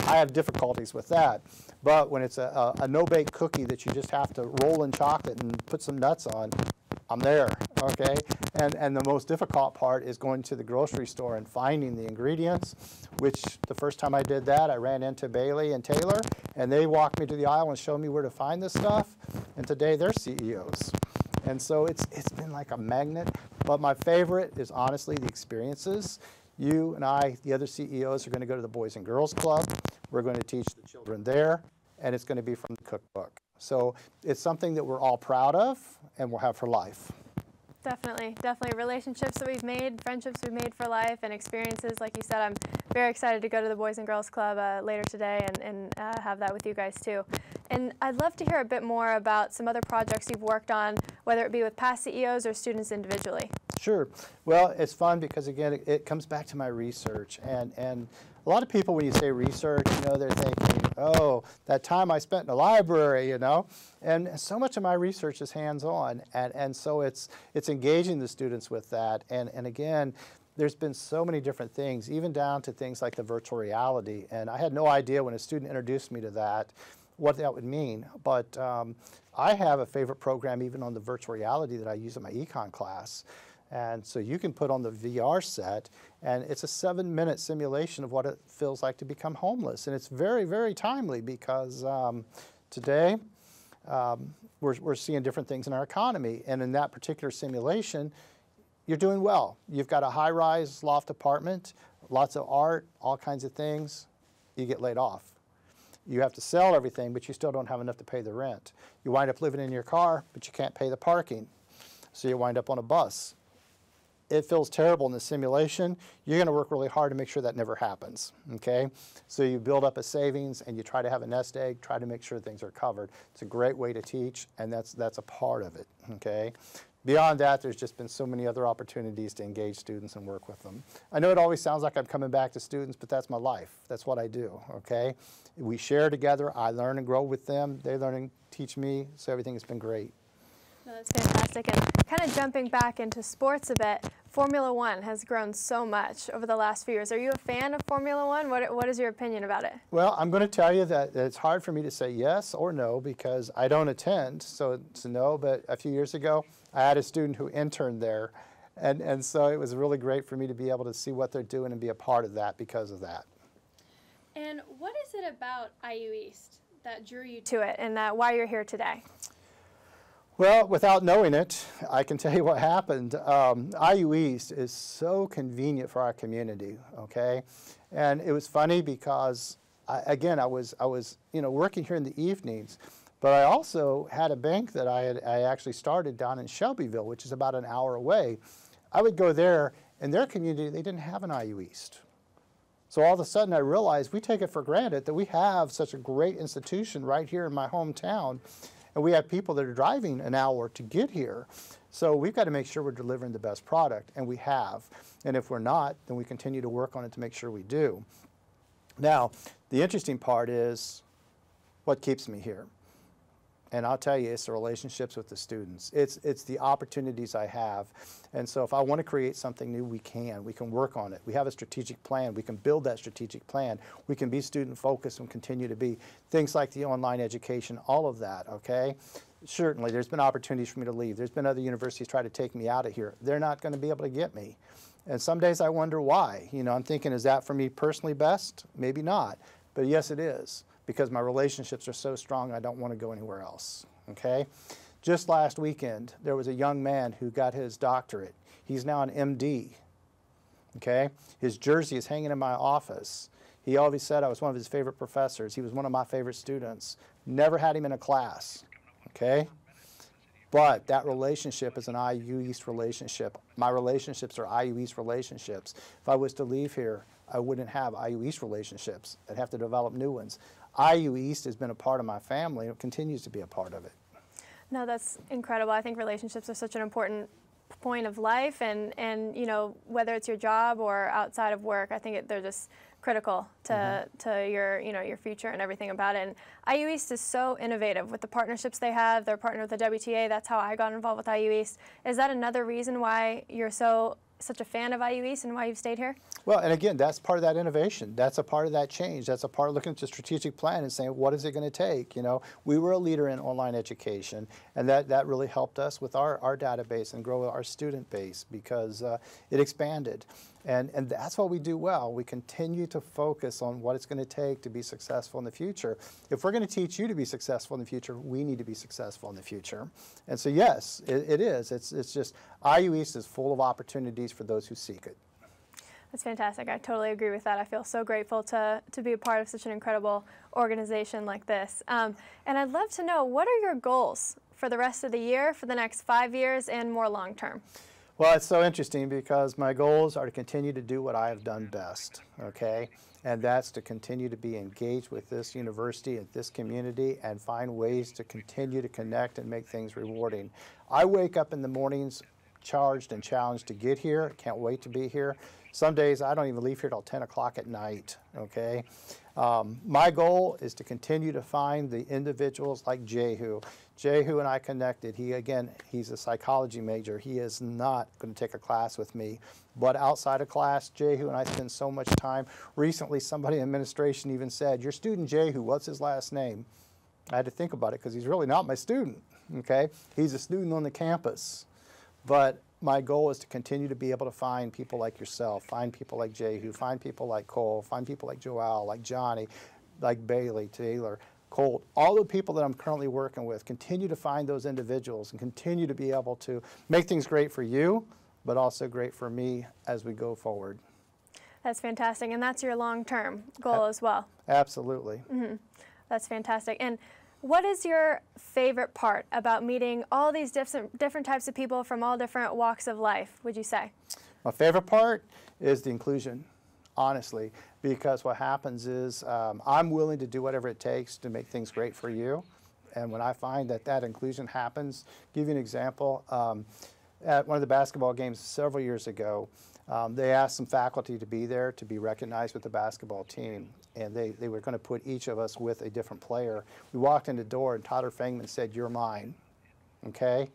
I have difficulties with that. But when it's a no-bake cookie that you just have to roll in chocolate and put some nuts on, I'm there, okay? And the most difficult part is going to the grocery store and finding the ingredients, which the first time I did that, I ran into Bailey and Taylor, and they walked me to the aisle and showed me where to find this stuff, and today they're CEOs. And so it's been like a magnet, but my favorite is honestly the experiences. You and I, the other CEOs, are going to go to the Boys and Girls Club. We're going to teach the children there, and it's going to be from the cookbook. So it's something that we're all proud of and we'll have for life. Definitely, definitely. Relationships that we've made, friendships we've made for life, and experiences, like you said. I'm very excited to go to the Boys and Girls Club later today and have that with you guys too. And I'd love to hear a bit more about some other projects you've worked on, whether it be with past CEOs or students individually. Sure. Well, it's fun because, again, it comes back to my research. And a lot of people, when you say research, you know, they're thinking, oh, that time I spent in the library, you know. And so much of my research is hands-on. And so it's engaging the students with that. And again, there's been so many different things, even down to things like the virtual reality. And I had no idea when a student introduced me to that what that would mean. But I have a favorite program even on the virtual reality that I use in my econ class. And so you can put on the VR set, and it's a 7-minute simulation of what it feels like to become homeless. And it's very, very timely because today we're seeing different things in our economy. And in that particular simulation, you're doing well. You've got a high-rise loft apartment, lots of art, all kinds of things. You get laid off. You have to sell everything, but you still don't have enough to pay the rent. You wind up living in your car, but you can't pay the parking. So you wind up on a bus. It feels terrible in the simulation. You're going to work really hard to make sure that never happens, okay? So you build up a savings and you try to have a nest egg, try to make sure things are covered. It's a great way to teach, and that's a part of it, okay? Beyond that, there's just been so many other opportunities to engage students and work with them. I know it always sounds like I'm coming back to students, but that's my life. That's what I do, okay? We share together. I learn and grow with them. They learn and teach me, so everything has been great. No, that's fantastic. And kind of jumping back into sports a bit, Formula One has grown so much over the last few years. Are you a fan of Formula One? What is your opinion about it? Well, I'm going to tell you that it's hard for me to say yes or no because I don't attend, so it's a no. But a few years ago, I had a student who interned there, and so it was really great for me to be able to see what they're doing and be a part of that because of that. And what is it about IU East that drew you to it and why you're here today? Well, without knowing it, I can tell you what happened. IU East is so convenient for our community, okay? And it was funny because, I was working here in the evenings, but I also had a bank that I actually started down in Shelbyville, which is about an hour away. I would go there, in their community, they didn't have an IU East. So all of a sudden I realized we take it for granted that we have such a great institution right here in my hometown. And we have people that are driving an hour to get here. So we've got to make sure we're delivering the best product, and we have. And if we're not, then we continue to work on it to make sure we do. Now, the interesting part is what keeps me here. And I'll tell you, it's the relationships with the students. It's the opportunities I have. And so if I want to create something new, we can. We can work on it. We have a strategic plan. We can build that strategic plan. We can be student-focused and continue to be. Things like the online education, all of that, okay? Certainly, there's been opportunities for me to leave. There's been other universities try to take me out of here. They're not going to be able to get me. And some days I wonder why. You know, I'm thinking, is that for me personally best? Maybe not. But yes, it is. Because my relationships are so strong, I don't want to go anywhere else, okay? Just last weekend, there was a young man who got his doctorate. He's now an MD, okay? His jersey is hanging in my office. He always said I was one of his favorite professors. He was one of my favorite students. Never had him in a class, okay? But that relationship is an IU East relationship. My relationships are IU East relationships. If I was to leave here, I wouldn't have IU East relationships. I'd have to develop new ones. IU East has been a part of my family, and it continues to be a part of it. No, that's incredible. I think relationships are such an important point of life, and you know, whether it's your job or outside of work, I think they're just critical to your your future and everything about it. And IU East is so innovative with the partnerships they have. They're partnered with the WTA. That's how I got involved with IU East. Is that another reason why you're so such a fan of IU East and why you've stayed here? Well, and again, that's part of that innovation. That's a part of that change. That's a part of looking at the strategic plan and saying, what is it going to take? You know, we were a leader in online education, and that really helped us with our database and grow our student base because it expanded. And that's what we do well. We continue to focus on what it's going to take to be successful in the future. If we're going to teach you to be successful in the future, we need to be successful in the future. And so, yes, it is. It's just IU East is full of opportunities for those who seek it. That's fantastic. I totally agree with that. I feel so grateful to be a part of such an incredible organization like this. And I'd love to know, what are your goals for the rest of the year, for the next 5 years, and more long term? Well, it's so interesting because my goals are to continue to do what I have done best, okay? And that's to continue to be engaged with this university and this community and find ways to continue to connect and make things rewarding. I wake up in the mornings charged and challenged to get here. Can't wait to be here. Some days I don't even leave here till 10 o'clock at night, okay? My goal is to continue to find the individuals like Jehu. Jehu and I connected. He's a psychology major. He is not going to take a class with me. But outside of class, Jehu and I spend so much time. Recently, somebody in administration even said, your student Jehu, what's his last name? I had to think about it because he's really not my student, okay? He's a student on the campus. But my goal is to continue to be able to find people like yourself, find people like Jehu, find people like Cole, find people like Joel, like Johnny, like Bailey, Taylor, Colt, all the people that I'm currently working with. Continue to find those individuals and continue to be able to make things great for you, but also great for me as we go forward. That's fantastic, and that's your long-term goal as well. Absolutely. Mm-hmm. That's fantastic. And what is your favorite part about meeting all these different types of people from all different walks of life, would you say? My favorite part is the inclusion, honestly, because what happens is I'm willing to do whatever it takes to make things great for you. And when I find that inclusion happens, give you an example. At one of the basketball games several years ago, they asked some faculty to be there to be recognized with the basketball team. And they were going to put each of us with a different player. We walked in the door and Tyler Fangman said, you're mine, okay?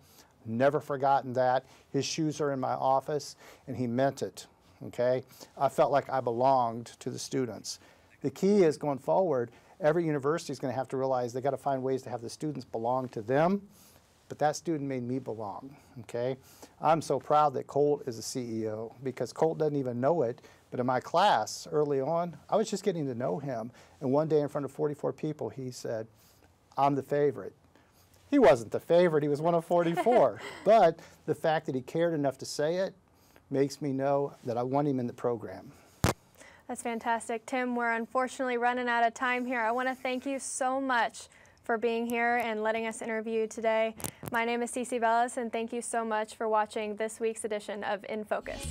Never forgotten that. His shoes are in my office, and he meant it, okay? I felt like I belonged to the students. The key is going forward, every university is going to have to realize they got to find ways to have the students belong to them, but that student made me belong, okay? I'm so proud that Colt is a CEO because Colt doesn't even know it, but in my class early on, I was just getting to know him. And one day in front of 44 people, he said, I'm the favorite. He wasn't the favorite, he was one of 44. But the fact that he cared enough to say it makes me know that I want him in the program. That's fantastic. Tim, we're unfortunately running out of time here. I want to thank you so much for being here and letting us interview you today. My name is CiCi Bellis, and thank you so much for watching this week's edition of In Focus.